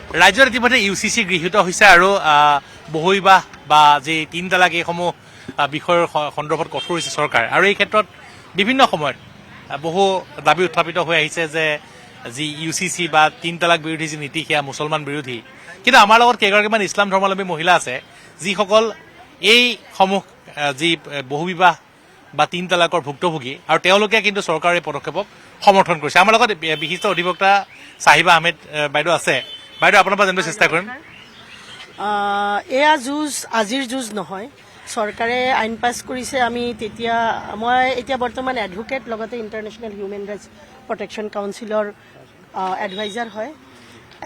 ৰাজ্যত ইতিমধ্যে UCC গৃহীত হৈছে আৰু বহুবিবাহ বা যি 3 তালাক এইসমূহ বিষয়ৰ সন্দৰ্ভত কঠোৰ হৈছে চৰকাৰ আৰু এই ক্ষেত্ৰত বিভিন্ন সময়ত বহু দাবী উত্থাপিত হৈ আহিছে যে যি UCC বা 3 তালাক বিৰোধী যি নীতি সেয়া মুছলমান বিৰোধী। কিন্তু আমাৰ লগত কেইগৰাকীমান ইছলাম ধৰ্মাৱলম্বী মহিলা আছে যিসকল এইসমূহ যি বহুবিবাহ বা 3 তালাকৰ ভুক্তভোগী আৰু তেওঁলোকে কিন্তু চৰকাৰৰ এই পদক্ষেপক সমৰ্থন কৰিছে। আমাৰ লগত বিশিষ্ট অধিবক্তা চাহিবা আহমেদ বাইদেউ আছে। বাইদেউ আপোনাৰ পৰা জানিব চেষ্টা কৰিম। এয়া যুঁজ আজিৰ যুঁজ নহয়, চৰকাৰে আইন পাছ কৰিছে। আমি তেতিয়া মই এতিয়া বৰ্তমান এডভোকেট, লগতে ইণ্টাৰনেশ্যনেল হিউমেন ৰাইটছ প্ৰটেকশ্যন কাউন্সিলৰ এডভাইজাৰ হয়,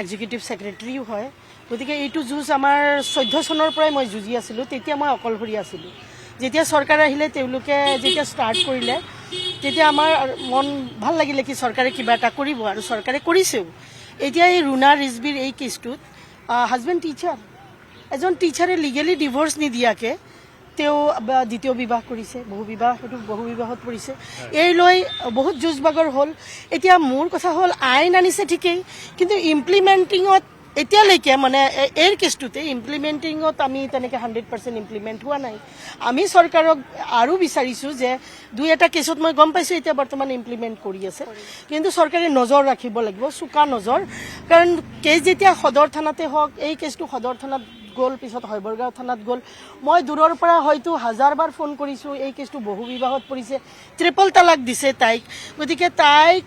এক্সিকিউটিভ ছেক্ৰেটাৰীও হয়। গতিকে এইটো যুঁজ আমাৰ 14 চনৰ পৰাই মই যুঁজি আছিলোঁ। তেতিয়া মই অকলশৰীয়া আছিলোঁ। যেতিয়া চৰকাৰ আহিলে, তেওঁলোকে যেতিয়া ষ্টাৰ্ট কৰিলে, তেতিয়া আমাৰ মন ভাল লাগিলে কি চৰকাৰে কিবা এটা কৰিব, আৰু চৰকাৰে কৰিছেও। এতিয়া এই ৰুনা ৰিজবিৰ এই কেছটোত হাজবেণ্ড টিচাৰ, এজন টিচাৰে লিগেলি ডিভৰ্চ নিদিয়াকৈ তেওঁ দ্বিতীয় বিবাহ কৰিছে, বহু বিবাহত পৰিছে। এই লৈ বহুত যুঁজ বাগৰ হ'ল। এতিয়া মোৰ কথা হ'ল, আইন আনিছে ঠিকেই, কিন্তু ইমপ্লিমেণ্টিঙত এতিয়ালৈকে মানে এই কেছটোতে ইমপ্লিমেণ্টিঙত আমি তেনেকৈ 100% ইমপ্লিমেণ্ট হোৱা নাই। আমি চৰকাৰক আৰু বিচাৰিছোঁ যে 2-এটা কেছত মই গম পাইছোঁ এতিয়া বৰ্তমান ইমপ্লিমেণ্ট কৰি আছে, কিন্তু চৰকাৰে নজৰ ৰাখিব লাগিব, চোকা নজৰ। কাৰণ কেছ যেতিয়া সদৰ থানাতে হওক, এই কেছটো সদৰ থানাত গ'ল, পিছত হৈবৰগাঁও থানাত গ'ল। মই দূৰৰ পৰা হয়তো 1000 বাৰ ফোন কৰিছোঁ। এই কেছটো বহু বিবাহত পৰিছে, 3 তালাক দিছে তাইক। গতিকে তাইক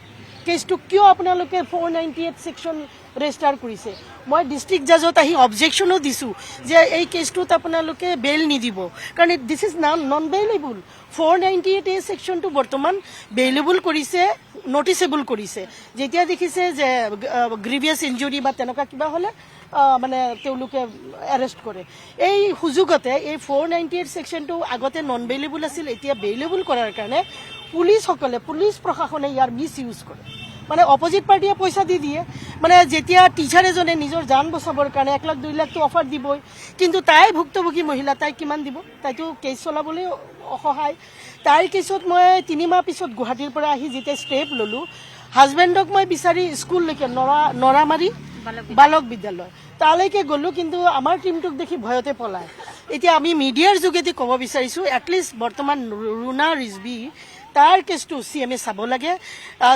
কেছটো কিয় আপোনালোকে 498 ছেকশ্যন ৰেজিষ্টাৰ কৰিছে? মই ডিষ্ট্ৰিক্ট জাজত আহি অবজেকশ্যনো দিছোঁ যে এই কেছটোত আপোনালোকে বেইল নিদিব, কাৰণ this is non bailable. 498A ছেকশ্যনটো বৰ্তমান বেইলেবল কৰিছে, নটিচেবল কৰিছে। যেতিয়া দেখিছে যে গ্ৰিভিয়াছ ইনজুৰি বা তেনেকুৱা কিবা হ'লে মানে তেওঁলোকে এৰেষ্ট কৰে। এই সুযোগতে এই 498 ছেকশ্যনটো আগতে নন বেইলেবল আছিল, এতিয়া বেইলেবল কৰাৰ কাৰণে পুলিচ প্ৰশাসনে ইয়াৰ মিছ ইউজ কৰে। মানে অপজিট পাৰ্টিয়ে পইচা দি দিয়ে। মানে যেতিয়া টিচাৰ এজনে নিজৰ জান বচাবৰ কাৰণে 1 লাখ 2 লাখটো অফাৰ দিবই, কিন্তু তাই ভুক্তভোগী মহিলা, তাই কিমান দিব? তাইতো কেছ চলাবলৈ অসহায়। তাইৰ কেছত মই 3 মাহ পিছত গুৱাহাটীৰ পৰা আহি যেতিয়া ষ্টেপ ল'লোঁ, হাজবেণ্ডক মই বিচাৰি স্কুললৈকে নৰামাৰী বালক বিদ্যালয় তালৈকে গ'লোঁ, কিন্তু আমাৰ টীমটোক দেখি ভয়তে পলায়। এতিয়া আমি মিডিয়াৰ যোগেদি ক'ব বিচাৰিছোঁ, এটলিষ্ট বৰ্তমান ৰুনা ৰিজবি তাৰ কেছটো CMA চাব লাগে।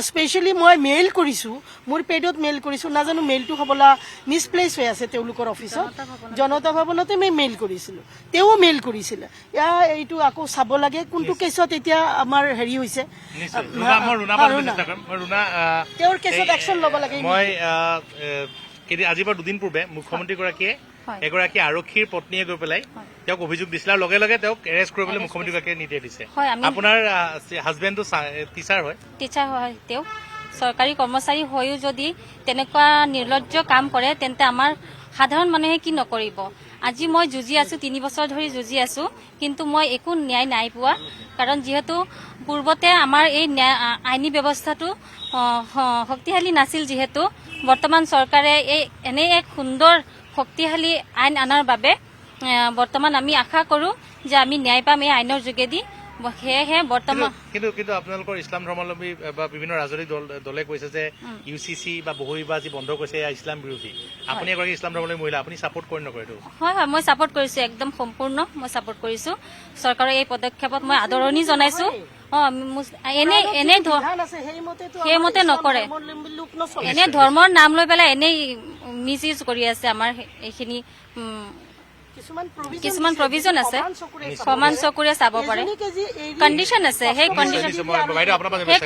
স্পেচিয়েলি মই মেইল কৰিছোঁ, মোৰ পেডত মেইল কৰিছোঁ, নাজানো মেইলটো হ'বলা মিছপ্লেচ হৈ আছে তেওঁলোকৰ অফিচত, জনতা ভৱনতে মই মেইল কৰিছিলোঁ, তেওঁ মেইল কৰিছিলে। এইটো আকৌ চাব লাগে কোনটো কেছত এতিয়া আমাৰ হেৰি হৈছে, তেওঁৰ কেছত একশ্যন ল'ব লাগে। আজি পৰা 2 দিন পূৰ্বে মুখ্যমন্ত্ৰীগৰাকীয়ে এগৰাকী আৰক্ষীৰ পত্নীয়ে গৈ পেলাই তেওঁক অভিযোগ দিছিলে আৰু লগে লগে তেওঁক এৰেষ্ট কৰিবলৈ মুখ্যমন্ত্ৰীগৰাকীয়ে নিৰ্দেশ দিছে। আপোনাৰ হাজবেণ্ডটো টিচাৰ হয়? টিচাৰ হয়। তেওঁ চৰকাৰী কৰ্মচাৰী হৈও যদি তেনেকুৱা নিৰ্লজ্জ কাম কৰে, তেন্তে আমাৰ সাধাৰণ মানুহে কি নকৰিব? আজি মই যুঁজি আছোঁ, 3 বছৰ ধৰি যুঁজি আছোঁ, কিন্তু মই একো ন্যায় নাই পোৱা। কাৰণ যিহেতু পূৰ্বতে আমাৰ এই আইনী ব্যৱস্থাটো শক্তিশালী নাছিল, যিহেতু বৰ্তমান চৰকাৰে এনে এক সুন্দৰ শক্তিশালী আইন অনাৰ বাবে বৰ্তমান আমি আশা কৰোঁ যে আমি ন্যায় পাম এই আইনৰ যোগেদি। সেয়েহে বৰ্তমান কিন্তু আপোনালোকৰ ইছলাম ধৰ্মাৱলম্বী বা বিভিন্ন ৰাজনৈতিক দলে কৈছে যে UCC বা বহুবিবাহ যি বন্ধ কৰিছে এয়া ইছলাম বিৰোধী। আপুনি এগৰাকী ইছলাম ধৰ্মাৱলম্বী মহিলা, আপুনি ছাপোৰ্ট কৰে নকৰে? হয়, মই ছাপোৰ্ট কৰিছোঁ, একদম সম্পূৰ্ণ মই ছাপোৰ্ট কৰিছোঁ। চৰকাৰৰ এই পদক্ষেপত মই আদৰণি জনাইছোঁ। সেইমতে নকৰে, এনে ধৰ্মৰ নাম লৈ পেলাই এনেই মিছ ইউজ কৰি আছে। আমাৰ এইখিনি কিছুমান প্ৰভিজন আছে, সমান চকুৰে চাব পাৰে, কণ্ডিশ্যন আছে, সেই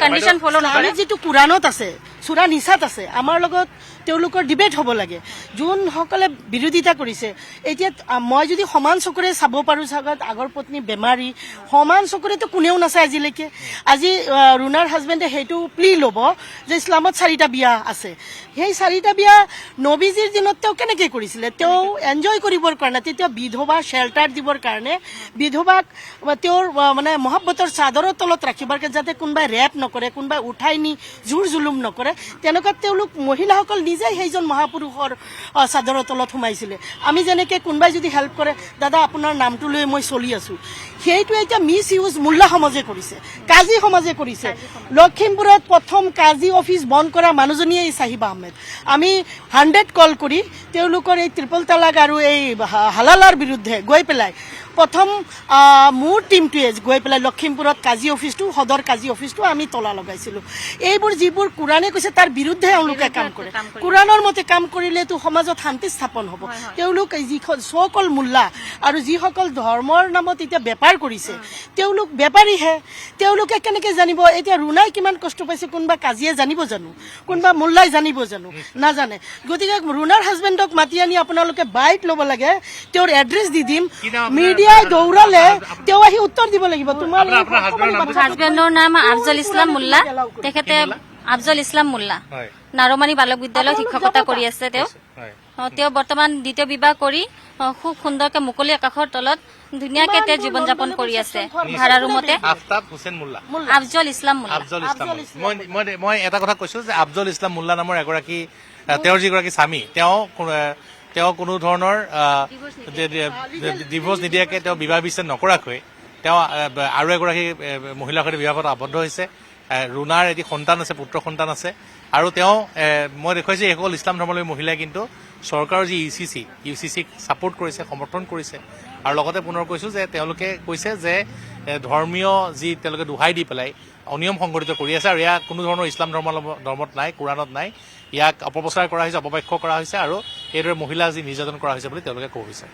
কণ্ডিশ্যন ফ'ল' নকৰে। যিটো কোৰাণত আছে, চূড়া নিচাত আছে, আমাৰ লগত তেওঁলোকৰ ডিবেট হ'ব লাগে। যোনসকলে বিৰোধিতা কৰিছে, এতিয়া মই যদি সমান চকুৰে চাব পাৰোঁ, চাগত আগৰ পত্নী বেমাৰী, সমান চকুৰেতো কোনেও নাচায় আজিলৈকে। আজি ৰুনাৰ হাজবেণ্ডে সেইটো প্লি ল'ব যে ইছলামত 4টা বিয়া আছে। সেই 4টা বিয়া নবীজিৰ দিনত তেওঁ কেনেকৈ কৰিছিলে? তেওঁ এনজয় কৰিবৰ কাৰণে, তেতিয়া এতিয়া বিধৱা শ্বেল্টাৰ দিবৰ কাৰণে বিধৱাক তেওঁৰ মানে মহব্বতৰ চাদৰৰ তলত ৰাখিবৰ কাৰণে যাতে কোনোবাই ৰেপ নকৰে, কোনোবাই উঠাই নি জোৰ জুলুম নকৰে, তেনেকুৱা তেওঁলোক মহিলাসকল নিজেই সেইজন মহাপুৰুষৰ চাদৰৰ তলত সোমাইছিলে। আমি যেনেকৈ কোনোবাই যদি হেল্প কৰে, দাদা আপোনাৰ নামটো লৈ মই চলি আছোঁ, সেইটো এতিয়া মিছ ইউজ মোল্লা সমাজে কৰিছে, কাজী সমাজে কৰিছে। লখিমপুৰত প্ৰথম কাজী অফিচ বন্ধ কৰা মানুহজনীয়ে এই চাহিবা আহমেদ। আমি 100 কল কৰি তেওঁলোকৰ এই ট্ৰিপল তালাক আৰু এই হালালাৰ বিৰুদ্ধে গৈ পেলাই প্ৰথম মোৰ টীমটোৱে গৈ পেলাই লখিমপুৰত কাজী অফিচটো, সদৰ কাজী অফিচটো আমি তলা লগাইছিলোঁ। এইবোৰ যিবোৰ কোৰাণে কৈছে তাৰ বিৰুদ্ধে এওঁলোকে কাম কৰে। কোৰাণৰ মতে কাম কৰিলেতো সমাজত শান্তি স্থাপন হ'ব। তেওঁলোক যিসকল মোল্লা আৰু যিসকল ধৰ্মৰ নামত এতিয়া বেপাৰ কৰিছে, তেওঁলোক বেপাৰীহে। তেওঁলোকে কেনেকৈ জানিব? এতিয়া ৰুণাই কিমান কষ্ট পাইছে কোনোবা কাজীয়ে জানিব জানো? কোনোবা মোল্লাই জানিব জানো? নাজানে। গতিকে ৰুণাৰ হাজবেণ্ডক মাতি আনি আপোনালোকে বাইট ল'ব লাগে, তেওঁৰ এড্ৰেছ দি দিম, মিডিয়াই দৌৰালে তেওঁ আহি উত্তৰ দিব লাগিব। তোমাৰ হাজবেণ্ডৰ নাম আফজল ইছলাম মোল্লা, তেখেতে আফজল ইছলাম মোল্লা নাৰমানী বালক বিদ্যালয়ত শিক্ষকতা কৰি আছে। তেওঁ বৰ্তমান দ্বিতীয় বিবাহ কৰি খুব সুন্দৰকে মুকলি আকাশৰ তলত ধুনীয়াকে তেওঁ জীৱন যাপন কৰি আছে ভাড়া ৰুমতে। আফতাব হুছেইন মোল্লা, আফজল ইছলাম মোল্লা। আফজল ইছলাম। মই এটা কথা কৈছো যে আফজল ইছলাম মোল্লা নামৰ এগৰাকী, তেওঁৰ যিগৰাকী স্বামী, তেওঁ কোনো ধৰণৰ ডিভোৰ্চ নিদিয়াকৈ তেওঁ বিবাহ বিচ্ছেদ নকৰাকৈ তেওঁ আৰু এগৰাকী মহিলাৰ সৈতে বিবাহত আবদ্ধ হৈছে। ৰুণাৰ এটি সন্তান আছে, পুত্ৰ সন্তান আছে। আৰু তেওঁ মই দেখুৱাইছোঁ এইসকল ইছলাম ধৰ্মাৱলম্বী মহিলাই কিন্তু চৰকাৰৰ যি ইউচিচিক ছাপোৰ্ট কৰিছে, সমৰ্থন কৰিছে। আৰু লগতে পুনৰ কৈছোঁ যে তেওঁলোকে কৈছে যে ধৰ্মীয় যি তেওঁলোকে দোহাই দি পেলাই অনিয়ম সংঘটিত কৰি আছে, আৰু ইয়াক কোনো ধৰণৰ ইছলাম ধৰ্মত নাই, কোৰাণত নাই। ইয়াক অপপ্ৰচাৰ কৰা হৈছে, অপব্যাখ্যা কৰা হৈছে, আৰু এইদৰে মহিলাক যি নিৰ্যাতন কৰা হৈছে বুলি তেওঁলোকে কৈছে।